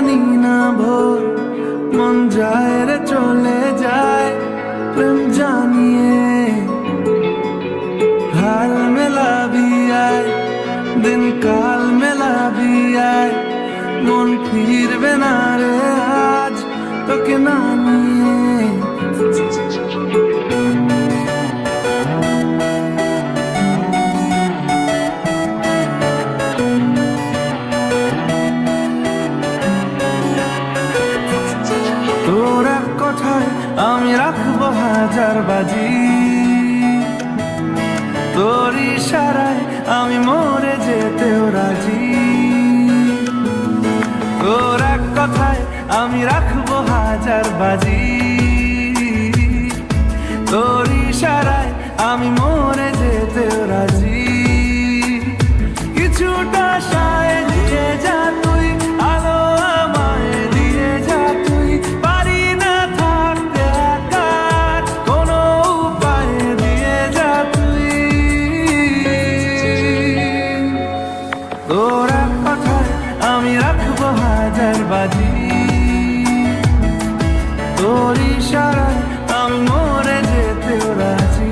জানি না ভোর মন যায় রে চলে যায় প্রেম জানিয়ে हाल मिला भी आए दिन काल मिला भी आए मन फिर बिना रे आज तो के नानी তোরা কোথায় আমি রাখবো হাজার বাজি তোর ইশারায় আমি মরে যেতেও রাজি তোর এক কথায় আমি রাখবো হাজার বাজি তোর ইশারায় আমি মরে যেতেও রাজি কিছুটা সায় দিয়ে যা তুই আলো আমায় দিয়ে যা তুই পারি না থাকতে একা কোনো উপায় দিয়ে যা তুই তোর এক কথায় আমি রাখবো হাজার বাজি তোর ইশারায় আমি মরে যেতেও রাজি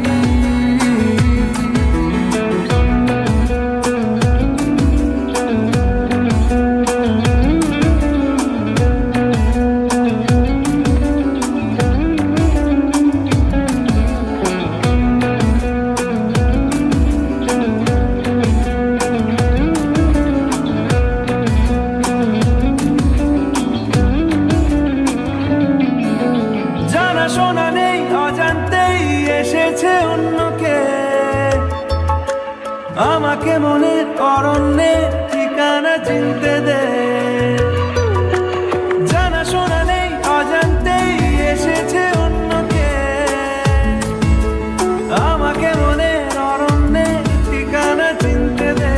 শোনা নেই অজান্তেই এসেছে অন্যকে আমাকে মনের অরণ্যে ঠিকানা চিনতে দে জানা শোনা নেই অজান্তেই এসেছে অন্যকে আমাকে মনের অরণ্যে ঠিকানা চিনতে দে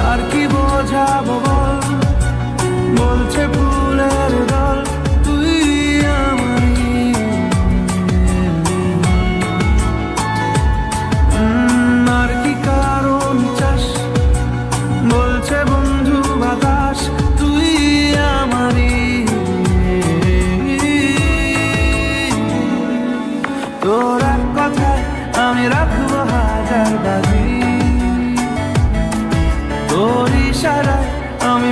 আর কি বোঝাবো বল বলছে ফুলের দল বন্ধু বাতাস তুই আমারি তোর এক কথায় আমি রাখবো হাজার বাজি তোর ইশারায় আমি